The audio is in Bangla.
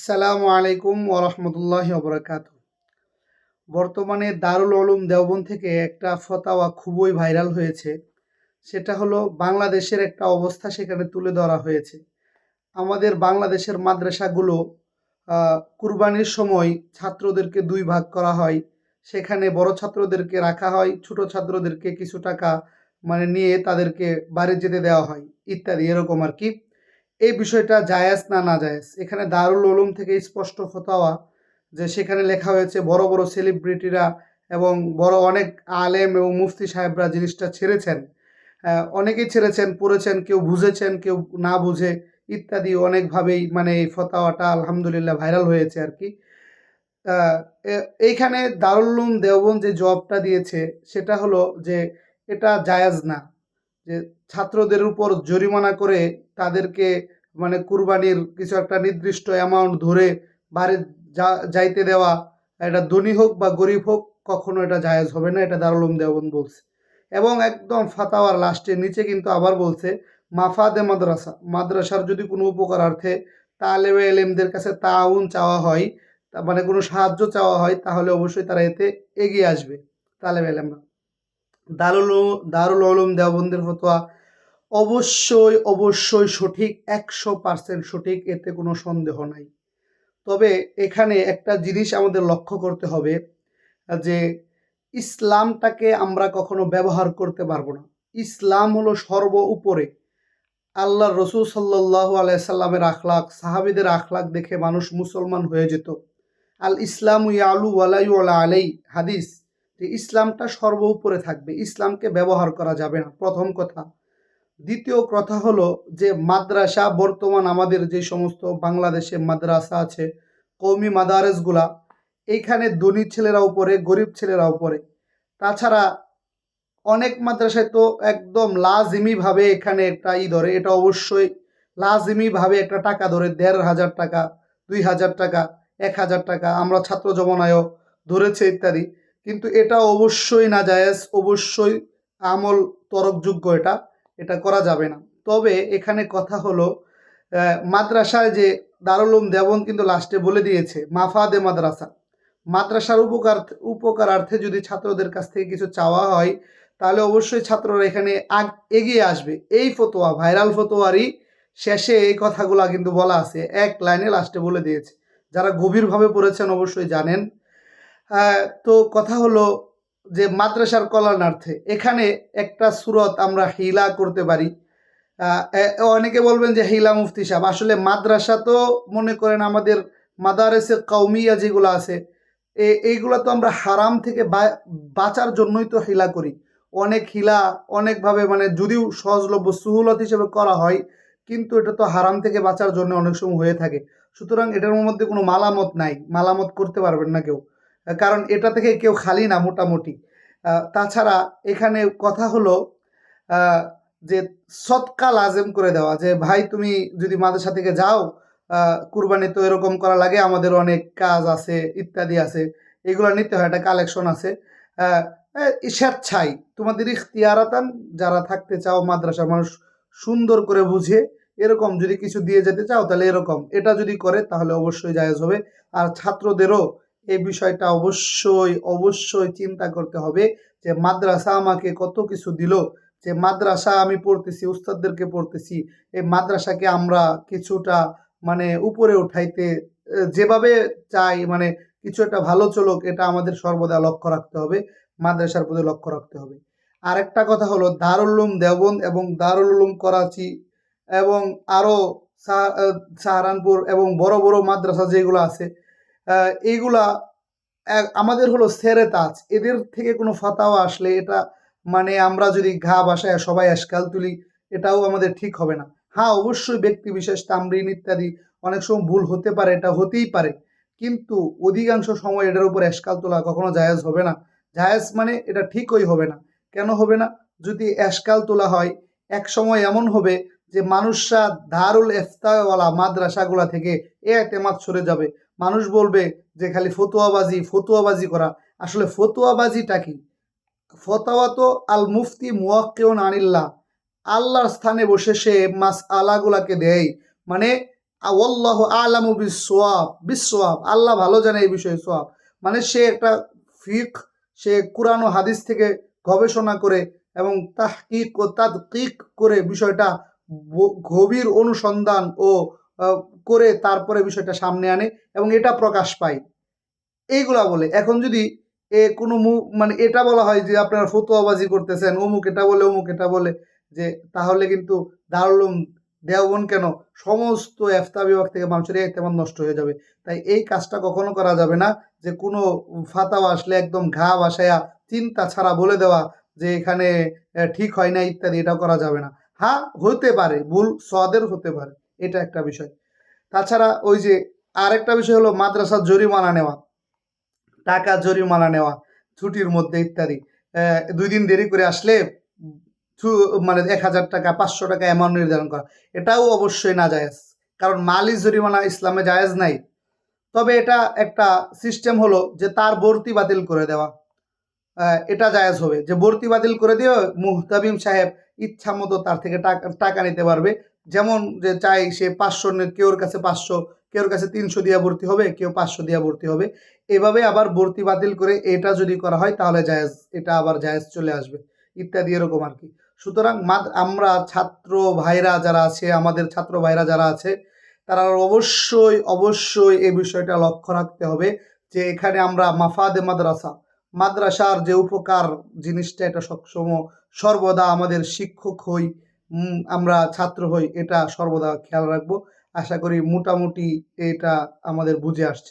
আসসালামু আলাইকুম ওরহমতুল্লাহি ওবরাকাতু। বর্তমানে দারুল উলুম দেওবন্দ থেকে একটা ফতোয়া খুবই ভাইরাল হয়েছে। সেটা হলো বাংলাদেশের একটা অবস্থা সেখানে তুলে ধরা হয়েছে। আমাদের বাংলাদেশের মাদ্রাসাগুলো কুরবানির সময় ছাত্রদেরকে দুই ভাগ করা হয়। সেখানে বড় ছাত্রদেরকে রাখা হয়, ছোট ছাত্রদেরকে কিছু টাকা নিয়ে তাদেরকে বাড়ি যেতে দেওয়া হয় ইত্যাদি এরকম আর কি। এই বিষয়টা জায়েজ না নাজায়েজ? এখানে দারুল উলুম থেকে স্পষ্ট ফতোয়া যে সেখানে লেখা হয়েছে বড় বড় সেলিব্রিটিরা এবং বড় অনেক আলেম এবং মুফতি সাহেবরা জিনিসটা ছেড়েছেন। অনেকেই ছেড়েছেন, পড়েছেন, কেউ বুঝেছেন, কেউ না বুঝে ইত্যাদি অনেকভাবেই এই ফতোয়াটা আলহামদুলিল্লাহ ভাইরাল হয়েছে আর কি। আহ, এইখানে দারুল উলুম দেওবন্দ যে জবাবটা দিয়েছে সেটা হলো যে এটা জায়েজ না, যে ছাত্রদের উপর জরিমানা করে তাদেরকে কুরবানির কিছু একটা নির্দিষ্ট অ্যামাউন্ট ধরে বাড়ি যাইতে দেওয়া, এটা ধনী হোক বা গরিব হোক, কখনো এটা জায়েজ হবে না। এটা দারুল উলুম দেওবন্দ বলছে। এবং একদম ফাতাওয়ার লাস্টের নিচে কিন্তু আবার বলছে মাফাদে মাদ্রাসা, মাদ্রাসার যদি কোনো উপকারার্থে তালেবে এলেমদের কাছে তাউন চাওয়া হয়, কোনো সাহায্য চাওয়া হয়, তাহলে অবশ্যই তারা এতে এগিয়ে আসবে তালেবে এলেমরা। দারুল দারুল উলুম দেওবন্দের ফতোয়া অবশ্যই অবশ্যই সঠিক, 100% সঠিক, এতে কোনো সন্দেহ নাই। তবে এখানে একটা জিনিস আমাদের লক্ষ্য করতে হবে, যে ইসলামটাকে আমরা কখনো ব্যবহার করতে পারবো না। ইসলাম হলো সর্ব উপরে। আল্লাহর রসুল সাল্লাল্লাহু আলাইহি সাল্লামের আখলাক, সাহাবীদের আখলাক দেখে মানুষ মুসলমান হয়ে যেত। আল ইসলামু ইয়ালু ওয়ালা ইউলা আলাই, হাদিস, যে ইসলামটা সর্ব উপরে থাকবে, ইসলামকে ব্যবহার করা যাবে না, প্রথম কথা। দ্বিতীয় কথা হলো যে মাদ্রাসা, বর্তমান আমাদের যে সমস্ত বাংলাদেশে মাদ্রাসা আছে, কওমি মাদারেসগুলা, এইখানে ধনী ছেলেরাও পড়ে, গরিব ছেলেরাও পড়ে। তাছাড়া অনেক মাদ্রাসায় তো একদম লাজিমিভাবে এখানে একটা ধরে, এটা অবশ্যই লাজিমিভাবে একটা টাকা ধরে, ১,৫০০ টাকা, ২,০০০ টাকা, ১,০০০ টাকা, আমরা ছাত্র জমানায়ও ধরেছে ইত্যাদি। কিন্তু এটা অবশ্যই নাজায়েজ, অবশ্যই আমল তরকযোগ্য, এটা এটা করা যাবে না। তবে এখানে কথা হলো, মাদ্রাসায় যে দারুল উলুম দেওবন্দ কিন্তু লাস্টে বলে দিয়েছে মাফাদে মাদ্রাসা, মাদ্রাসার উপকারার্থে যদি ছাত্রদের কাছ থেকে কিছু চাওয়া হয়, তাহলে অবশ্যই ছাত্ররা এখানে এগিয়ে আসবে। এই ফতোয়া, ভাইরাল ফতোয়ারই শেষে এই কথাগুলা কিন্তু বলা আছে, এক লাইনে লাস্টে বলে দিয়েছে। যারা গভীরভাবে পড়েছেন অবশ্যই জানেন। তো কথা হলো যে মাদ্রাসার কল্যাণার্থে এখানে একটা সূরত আমরা হিলা করতে পারি। অনেকে বলবেন যে হিলা মুফতি সাহেব, আসলে মাদ্রাসা তো মনে করেন আমাদের মাদারেসে কওমিয়া যেগুলো আছে, এইগুলো তো আমরা হারাম থেকে বাঁচার জন্যই তো হিলা করি। অনেক হিলা অনেকভাবে, যদিও সহজলভ্য সুহুলত হিসেবে করা হয়, কিন্তু এটা তো হারাম থেকে বাঁচার জন্য অনেক সময় হয়ে থাকে। সুতরাং এটার মধ্যে কোনো মালামত নাই, মালামত করতে পারবেন না কেউ, কারণ এটা থেকে কেউ খালি না মোটামুটি। তাছাড়া এখানে কথা হলো যে সৎকা লাজেম করে দেওয়া, যে ভাই তুমি যদি মাদ্রাসা থেকে যাও, কুরবানি তো এরকম করা লাগে, আমাদের অনেক কাজ আছে ইত্যাদি আছে, এগুলো নিতে হয়, একটা কালেকশন আছে। আহ, স্বেচ্ছায় তোমাদের ইখতিয়ারাতান, যারা থাকতে চাও মাদ্রাসা মানুষ সুন্দর করে বুঝে এরকম যদি কিছু দিয়ে যেতে চাও, তাহলে এরকম এটা যদি করে তাহলে অবশ্যই জায়েজ হবে। আর ছাত্রদেরও এই বিষয়টা অবশ্যই অবশ্যই চিন্তা করতে হবে, যে মাদ্রাসা আমাকে কত কিছু দিল, যে মাদ্রাসা আমি পড়তেছি, উস্তাদদেরকে পড়তেছি, এই মাদ্রাসাকে আমরা কিছুটা উপরে উঠাইতে যেভাবে চাই, কিছু একটা ভালো চলুক, এটা আমাদের সর্বদা লক্ষ্য রাখতে হবে, মাদ্রাসার প্রতি লক্ষ্য রাখতে হবে। আরেকটা কথা হলো দারুল উলুম দেওবন্দ এবং দারুল উলুম করাচি এবং আরও সাহারানপুর এবং বড় বড় মাদ্রাসা যেগুলো আছে, এইগুলা আমাদের হলো সেরে তাজ, এদের থেকে কোনো ফাতাওয়া আসলে এটা আমরা যদি ঘা বাসায় সবাই আশকাল তুলি, এটাও আমাদের ঠিক হবে না। হ্যাঁ, অবশ্যই ব্যক্তি বিশেষ তামরিন ইত্যাদি অনেক সময় ভুল হতে পারে, এটা হতেই পারে, কিন্তু অধিকাংশ সময় এটার উপর এশকাল তোলা কখনো জায়েজ হবে না। জায়েজ এটা ঠিকই হবে না। কেন হবে না? যদি এশকাল তোলা হয়, এক সময় এমন হবে যে মানুষরা দারুল ইফতাওয়ালা মাদ্রাসাগুলা থেকে এতেমাদ সরে যাবে। মানুষ বলবে যে খালি ফতুয়াবাজি ফতুয়াবাজি করা। আসলে ফতুয়াবাজিটা কি? ফতোয়া তো আল মুফতি মুওয়াক্কিউন আনিল্লাহ, আল্লাহর স্থানে বসে সে মাস আলাগুলাকে দেয়। মানে আল্লাহু আলামু বিসওয়াব, আল্লাহ ভালো জানে এই বিষয়ে সোয়াব। মানে সে একটা ফিকহ, সে কুরআন ও হাদিস থেকে গবেষণা করে এবং তাহকিক ও তাদকিক করে বিষয়টা গভীর অনুসন্ধান ও করে তারপরে বিষয়টা সামনে আনে এবং এটা প্রকাশ পায়, এইগুলা বলে। এখন যদি কোনো মানে এটা বলা হয় যে আপনারা ফতোয়াবাজি করতেছেন, অমুক এটা বলে, অমুক এটা বলে, যে তাহলে কিন্তু দারুল উলুম দেওবন্দ কেন, সমস্ত ইফতা বিভাগ থেকে মানুষের এতেমাদ নষ্ট হয়ে যাবে। তাই এই কাজটা কখনো করা যাবে না, যে কোনো ফাতাওয়া আসলে একদম ঘা ভাসায়া চিন্তা ছাড়া বলে দেওয়া যে এখানে ঠিক হয় না ইত্যাদি, এটা করা যাবে না। হ্যাঁ, হতে পারে ভুল সওয়াদের হতে পারে, এটা একটা বিষয়। তাছাড়া ওই যে আরেকটা বিষয় হলো মাদ্রাসার জরিমানা নেওয়া, টাকা জরিমানা নেওয়া ছুটির মধ্যে ইত্যাদি। ২ দিন দেরি করে আসলে মানে ১,০০০ টাকা, ৫০০ টাকা অ্যামাউন্ট নির্ধারণ করা। এটাও অবশ্যই নাজায়েজ। কারণ মালি জরিমানা ইসলামে জায়েজ নাই। তবে এটা একটা সিস্টেম হলো যে তার ভর্তি বাতিল করে দেওয়া। এটা জায়েজ হবে যে ভর্তি বাতিল করে দিয়ে মুহতামিম সাহেব ইচ্ছামতো তার থেকে টাকা নিতে পারবে। যেমন যে চাই সে ৫০০ কেউর কাছে ৫০০, কেউর কাছে ৩০০ দিয়া ভর্তি হবে, কেউ ৫০০ দিয়া ভর্তি হবে। এভাবে আবার ভর্তি বাতিল করে এটা যদি করা হয় তাহলে জায়েজ, এটা আবার জায়েজ চলে আসবে ইত্যাদি, এরকম আরকি। সুতরাং আমরা ছাত্র ভাইরা যারা আছে, আমাদের ছাত্র ভাইরা যারা আছে, তারা অবশ্যই এই বিষয়টা লক্ষ্য রাখতে হবে যে এখানে আমরা মাফাদে মাদ্রাসার যে উপকার জিনিসটা, এটা সর্বদা আমাদের শিক্ষক হই, আমরা ছাত্র হই, এটা সর্বদা খেয়াল রাখবো। আশা করি মোটামুটি এটা আমাদের বুঝে আসছে।